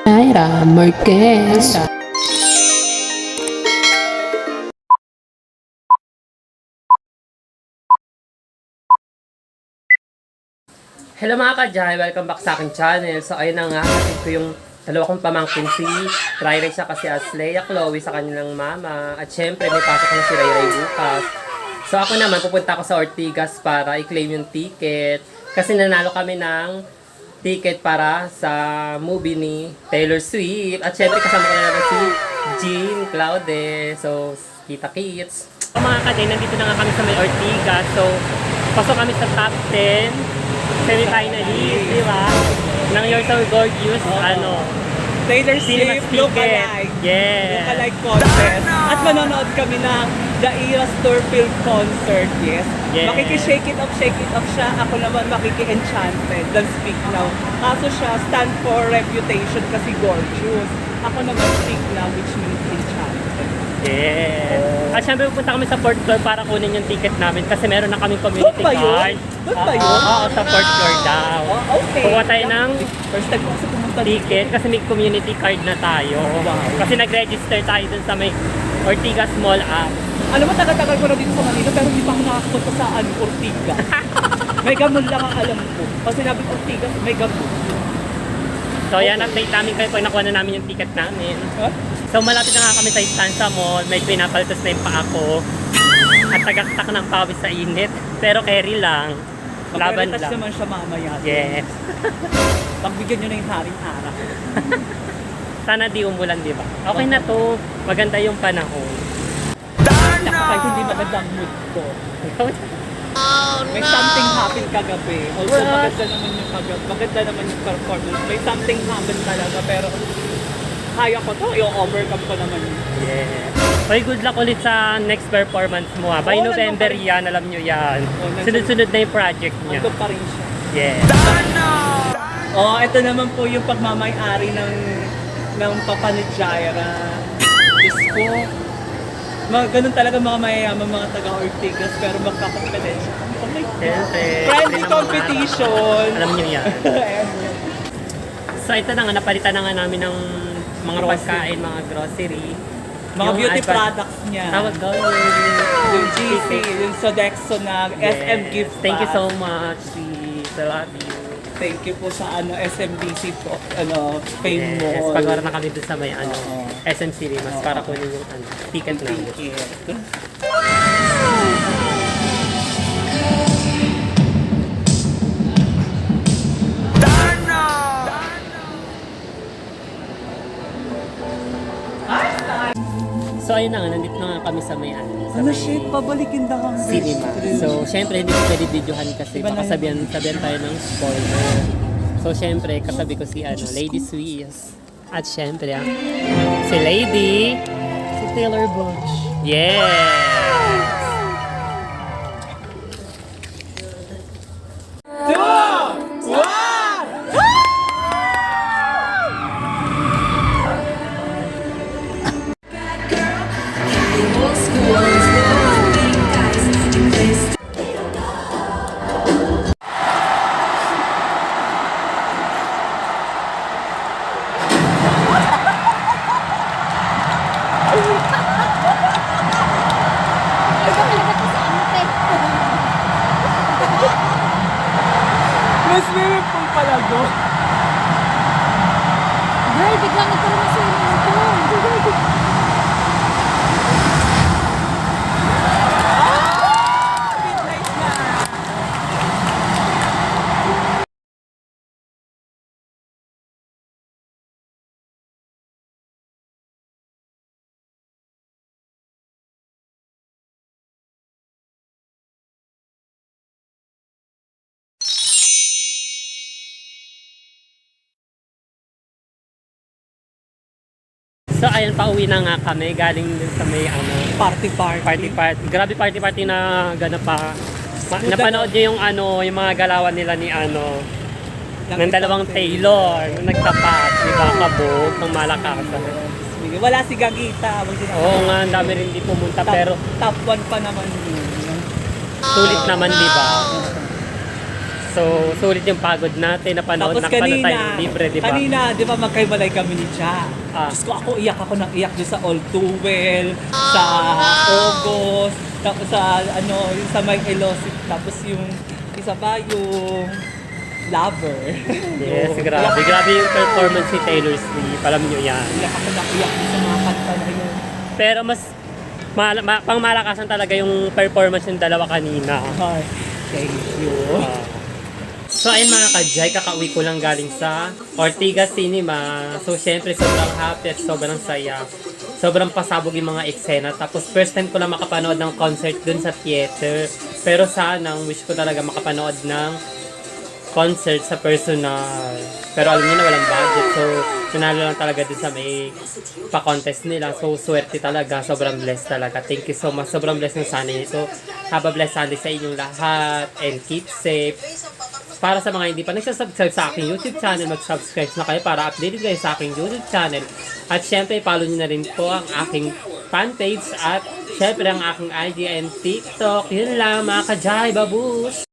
Mayra Marquez. Hello mga ka-Jai! Welcome back sa aking channel. So ayun na nga, hatid ko yung dalawa kong pamangkin si Ray siya kasi as Leia Chloe sa kanilang mama. At syempre may pasok na si Ray bukas. So ako naman pupunta ako sa Ortigas para i-claim yung ticket. Kasi nanalo kami ng ticket para sa movie ni Taylor Swift. At syempre kasama ko na naman si Jean Claude. So kita kits. So mga ka-Jai, nandito na nga kami sa may Ortigas. So pasok kami sa top 10 semi-finalist, di ba? Nang You're So Gorgeous, Taylor Cinema Swift, ticket. Lookalike. Yeah. Lookalike contest. At manonood kami ng The Eras Tour Film Concert, yes. Yeah. Makiki-shake it off siya. Ako naman makiki-enchanted. Don't speak now. Kaso siya, stand for reputation kasi gorgeous. Ako naman speak now, which means enchanted. Yeah. At syempre pupunta kami sa 4th floor para kunin yung ticket namin kasi meron na kaming community Doon ba yun? card. Doon ba yun? Oo, sa 4th floor daw. Oh, okay. Kukuha tayo ng First time ko kasi pumunta dito. ticket kasi may community card na tayo. Wow. Kasi nag-register tayo dun sa may Ortigas Mall app. Alam mo, tagal-tagal ko na dito sa Manila pero hindi pa ako nakakapunta sa Ortiga. May gamon lang ang alam ko. Pag sinabi Ortiga, may gamon. So yan, update namin kayo pag nakuha na namin yung ticket namin. Huh? So malapit na nga kami sa Istanza Mall, may pinapaltos na yung paa ko. At tagaktak ng pawis sa init. Pero carry lang. Laban Mag-retouch lang. naman siya mamaya. Yes. Pagbigyan nyo na yung haring araw. Sana di umulan, di ba? Okay na to. Maganda yung panahon. Naku, kahit hindi maganda ang mood ko. May something happened kagabi. Also, What? maganda naman yung kagabi. Maganda naman yung performance. May something happened talaga. Pero kaya ko to. I-overcome ko naman yun. Yeah. Oy, good luck ulit sa next performance mo ha. By Oo, November nandun pa yan, alam nyo yan. nandun- Sunod-sunod na yung project niya. Ando pa rin siya. Yeah. Oh, ito naman po yung pagmamay-ari ng Papa ni Jaira. Diyos ko. Ganun talaga mga mayayaman, mga taga-Ortigas, pero magkakampetensya. Oh my God. Siyempre. Friendly Hindi naman competition. Alam nyo yan. Ayan. So ito na nga, napalitan na nga namin ng mga Grocery. pagkain, mga grocery. Mga Yung beauty advance- products niya. Tawag daw Yung GC, yung Sodexo na SM gift Thank you pack. so much, sis. I love you. Thank you po sa SMBC po, Fame Yes, Mall. pag-wara na kami dun sa may Oo. SM Cinemas para kunin yung ticket namin. Ticket. So ayun na nga, nandito na nga kami sa may sa Ano may shit, pabalikin na ang cinema. So syempre hindi ko pwede videohan kasi Iba na baka yun. sabihan tayo ng spoiler. So syempre katabi ko si Lady Swiss. At syempre si Lady Si Taylor Bunch. Yes! May swimming pool pala doon. Girl, biglang nagkaroon ng swimming pool. Midnight na. So ayun, pauwi na nga kami galing dun sa may Party. party. Grabe party na ganap pa. Napanood niyo yung yung mga galawan nila ni ng dalawang Taylor nung nagtapat, di ba, kabog ng Malakasan. Wala si Gagita. Oo nga, ang dami rin di pumunta pero Top 1 pa naman yun. sulit naman, di ba? So So, sulit yung pagod natin na panood. Tapos Nakapanood tayo kanina, ng libre, di ba? kanina, di ba magkaibalay kami ni Cha? Ah. Diyos ko, ako nang iyak doon sa All Too Well, sa August, tapos sa yung sa Mike Elosip, tapos yung isa pa yung Lover. Yes, So, grabe. Grabe yung performance ni Taylor Swift. Alam nyo yan. Iyak ako nang iyak doon sa mga kanta na yun. Pero mas pangmalakasan talaga yung performance ng dalawa kanina. Ay, thank you. So ayun mga ka-Jai, kakauwi ko lang galing sa Ortigas Cinema. So syempre sobrang happy at sobrang saya. Sobrang pasabog yung mga eksena. Tapos first time ko lang makapanood ng concert dun sa theater. Pero sana, wish ko talaga makapanood ng concert sa personal. Pero alam niyo na walang budget. So nanalo lang talaga dun sa may pa-contest nila. So swerte talaga. Sobrang blessed talaga. Thank you so much. Sobrang blessed ng Sunday nito. Have a blessed Sunday sa inyong lahat. And keep safe. Para sa mga hindi pa nagsasubscribe sa aking YouTube channel, mag-subscribe na kayo para updated kayo sa aking YouTube channel. At syempre, follow nyo na rin po ang aking fan page at syempre ang aking IG and TikTok. Yun lang mga ka-Jai, babus!